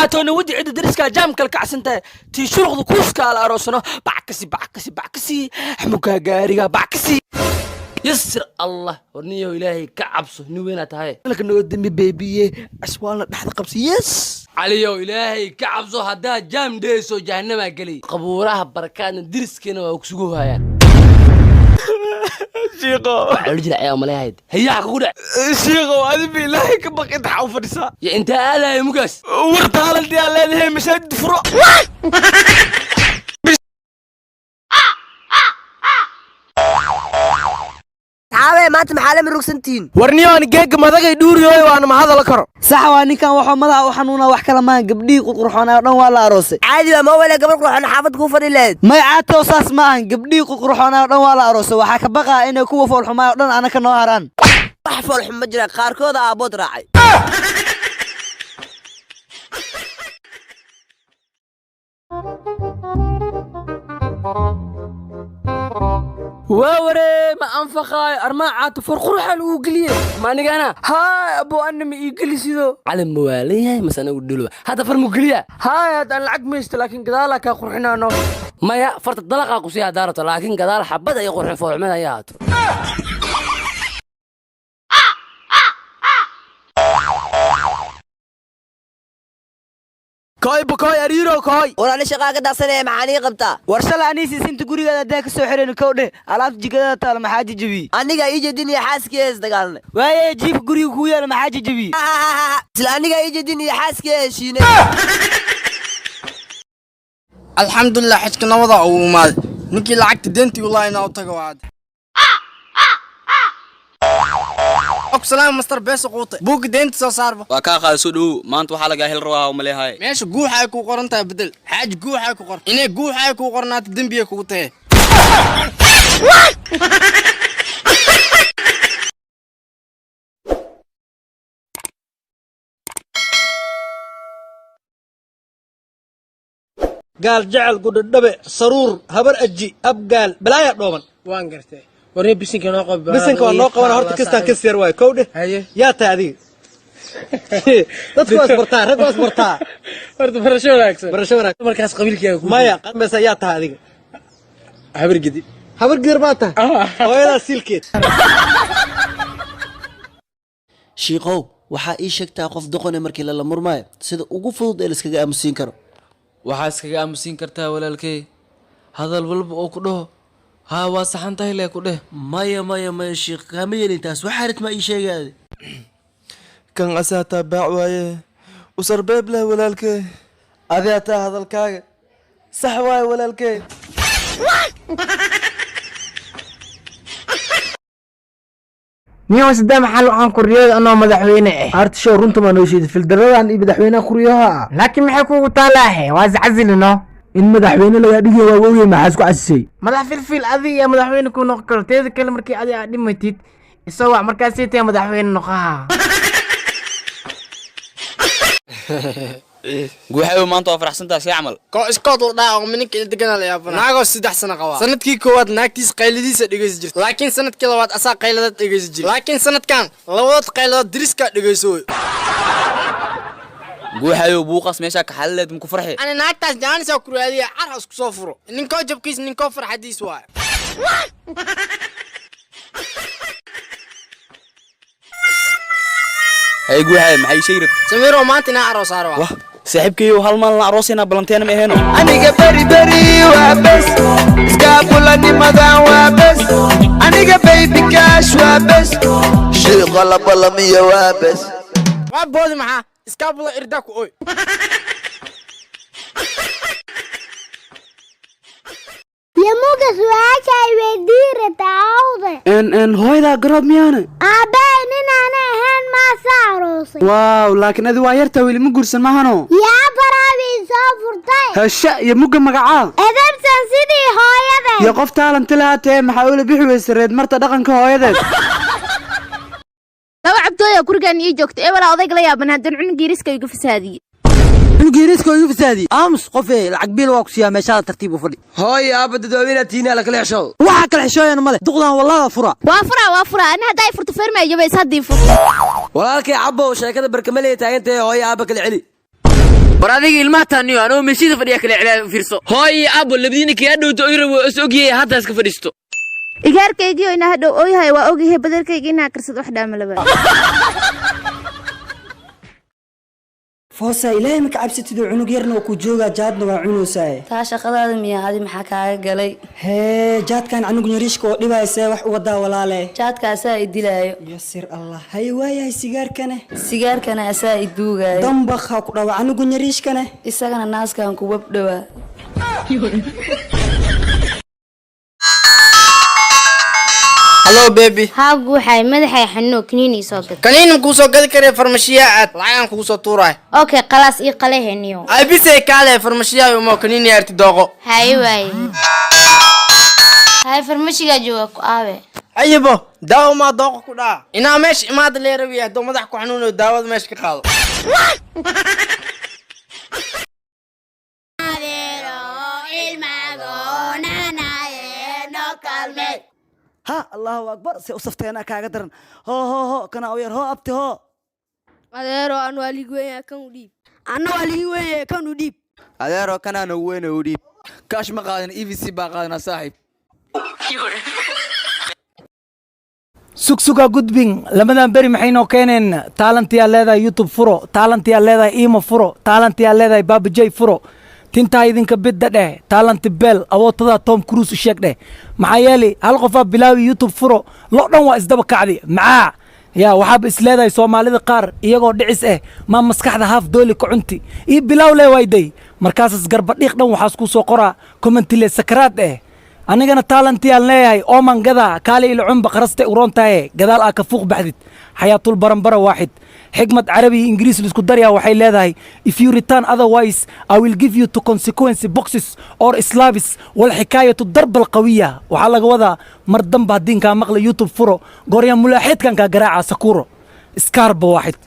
عاتونا ودي عيد درسكا جامك الكعسنتا تي شرغ كوسكا على أروسنا بعكسي حموكا قاريقا بعكسي يسر الله ورنيو إلهي كعبسو نوينات هاي لك نو دمي بيبي أسوالنا نحن قبسي يس عليو إلهي كعبسو هدا جام ديسو جهنم قلي قبورها بركان درسكنا وكسوها يعني شيخو رجل عيال ملاهيد هياك قول شيخو هذا بالله كبقيت حوفرسا يا انت الا يا مقاس ورطها لدي الله ليه مسد فرو تعالى ما انت محل من ركسنتين ورنيو انا جيج مدغي دوريو وانا ما هذا لكرو صح واني كان waxaa madaxa xanuuna wax kala ma gabdhii qurxoona dhan waa la aroosay caadi ma wala gabadh qurxoona xaafad ku fadhileed ma caato saas ma ahan gabdhii qurxoona dhan waa la aroosay waxa ka baqa inay kuwa fool xumaa dhan ana ka noo haraan wax fool xum ma jira qaarkood aabood raacay واوري ما انفخاي ارما عاد فرقروح لو قليه ما نغانا هاي ابو انم يجلسيدو على مواليه مثلا ودلو هذا فرمو قليه هاي هذا العق ميست لكن كذلك قرحنانو ما يا فرت الدلقه قصيها دارته لكن كذلك حبده يقرح فوق ما ياات كاي بكاي اريرو كاي ولا شقاقه داسنه معاني قبطا ورسل اني سنت غريغا دا كسو خيرين كودhe alaab jigada taal maxaa jibi aniga ii jeedin iyo xaaskiis dagaalna waaye jiif guriga ku yaal maxaa jibi isla aniga ii jeedin iyo xaaskiis shiine alxamdulillah xajka nabada oo umaad ninkii lacagta deenti wallahi inaa u tago waad أقسم مستر بس قوطة بوك دينت صاربه وكاخا سودو ما أنت وحلا جاهل رواه ومليهاي ماشي جوح هايكو قرنتها بدل حاج جوح هايكو قرن إنه جوح هايكو قرنات الدم بيكو قوطة قال جعل قد النبي سرور هبر أجي أبقال بلا يقومن وان قرتي وري بسنك نوقف بسنك نوقف أنا هرت كستان كسر واي كوده يا تعذيب تدخل أسبرتا رد أسبرتا ورد برشونك برشونك مركز قبيلك يا ما يا قمص يا تعذيب حبر جديد حبر جديد باته وين سيلكيت شيقو waxaa ii sheegtaa qof doqone markii la murmaayo sida ugu fudud ee iskaga aamusin karo waxaa iskaga aamusin kartaa walaalkay hadal walba oo ku dhaho ها واسحن تهلي كده مايا شيخ كامل تاس وحارت ما يشيغاد كان اساتا باع وايه وسرباب له ولالكي اديتا هذا الكاغ صح واي ولالكي نيو سدام حلو عن كوريا انا مدحوينه هارت شو رنت ما نوشيد في الدران اي مدحوينه كورياها لكن ما حكو طالعه وازعزلنا إن مدحوينه لا يدقي واوي ما حاسكو عسي مدح فلفل أذي يا مدحوين كون نقر تيذ كلام مركي أذي عدي ميتيت يسوع مركزيت يا مدحوين نقها جوحي ما أنت أفرح سنتا شيء عمل كو إسقاط لا منك اللي تجنا لي أبنا ناقو سيد حسنا قوا سنة كي كوات ناكتيس قيلديس دقيس جرت لكن سنة كيلوات أسا قيلدات دقيس جرت لكن سنة كان لوات قيلدات دريسكا دقيسوي جوحي وبوقس ماشي كحلت مكفرحي أنا ناكتاس جانس أو كروادية عرس كسافرو نينكو جب كيس نينكو فرح حديث واي هاي جوحي محي شيرك سميرو ما أنت نعرس عروة صاحبكي وهالمال عروسنا بلانتين ما هنا أنا بري وبس سكابولاني مدان وبس أنا بيبي كاش وبس شيء غلط ولا مية وبس وابودي معاه اسكابولا إرداكو أوي يا موقس وعاكاي ويدير تعوضي ان هوي ذا قرب ميانا عباين أنا هن ما ساروسي واو لكن هذا وايرتا ويلي مقرسن ما هنو يا برابي سافرتي هالشا يا موقع مقعاه إذا سيدي هاي يا قف تعالى انت لا تي محاولة بيحوي سريد مرتا دقن كهايدك لو عبتويا كورغان يجوكت إيه ولا أضيق ليا بنادن عنقي ريسكا يقف هذه جيريسكو يفسادي امس قفي العقبيل واكسيا مشاهد ترتيب وفري هاي ابد دوينه تينا لك الحشو waxa kala xishooyana male duqdan wallahi fura وافرا أنا هداي فرت فيرما يجيب يسدي فرت walaalkay cabo sheekada barkamalay taagantay hooyo aaba kala celi war adiga ilmaha taaniyo anoo meeshida fadhiya kale cilaa fiirso hooy abo labadiina ka dhowto oo yiraahdo is ogiyay hadda iska fadhiisto igaarkaygiyo ina hadhow ooyahay waa ogyahay badarkayga inaa karsado wax dhaama laba foosa ilaahay ma ka cabsatid oo cunug yarna oo ku jooga jaadna waa cunaysaa taa shaqadaada miyaa adi maxaa kaaga galay hee jaadkan cunug yariishka oo dhibaysa wax u wadaa walaale jaadka asaa i dilaayo yasir allah hay waayahay sigaarkana asaa i duugaayo dambakha ku dhawa cunug yariishkana isagana naaskan ku wabdhawaa Hello baby. haagu waxay madaxay xanuun kaniini soo gad Kaniin ku soo gadi kare farmashiya aad lacag ku soo tuuray. okay qalaas ii qaleheniyo Ay bisay kaale farmashiya uma kaniin yarti dooqo. hay waay hay farmashiga jooga ku aabe Aybo daawo ma dooqo ku dhaa. Ina meesh imaad leerawiya doo madax ku xanuuno daawada meesh ka qaado. ha allahu akbar si usafteena kaaga daran ho kana oo yar ho abti ho adeero aan walig weyn kan u dhiib anna walig weyn kan u dhiib adeero kanaan weyn u dhiib kaash ma qaadan EVC baa qaadana saaxiib sugsuga gudbin lamadan beri maxay noo keeneen taalantiyaa leedahay youtube furo taalantiyaa leedahay imo furo taalantiyaa leedahay babajay furo tintaa idinka bidda dheh taalanti beel awootada tom cruise u sheeg dheh maxaa yeelay hal qofaa bilaawi youtube furo loo dhan waa isdaba kacdi maxaa yaa waxaaba is leedahay soomaalida qaar iyagoo dhicis ah maa maskaxda haaf dooli ka cunti ii bilaaw lee wayday markaasas garbadhiiq dhan waxaas ku soo qoraa kommentile sakaraad eh anigana taalantiyaan leeyahay ooman gadaa kaali ila cunba qaraste uroontaye gadaal aa ka fuuq baxdid xayaatul baranbara waaxid xikmad carabi iyo ingiriis lisku daryaa waxay leedahay if you return otherwise I will give you to consequence boxes or slavis wal xikaayatu darbal qawiya waxaa laga wadaa mar damba haddiin kaa maqla youtube furo goorya mulaaxeedkan kaa garaaca sakuro iskaarba waaxid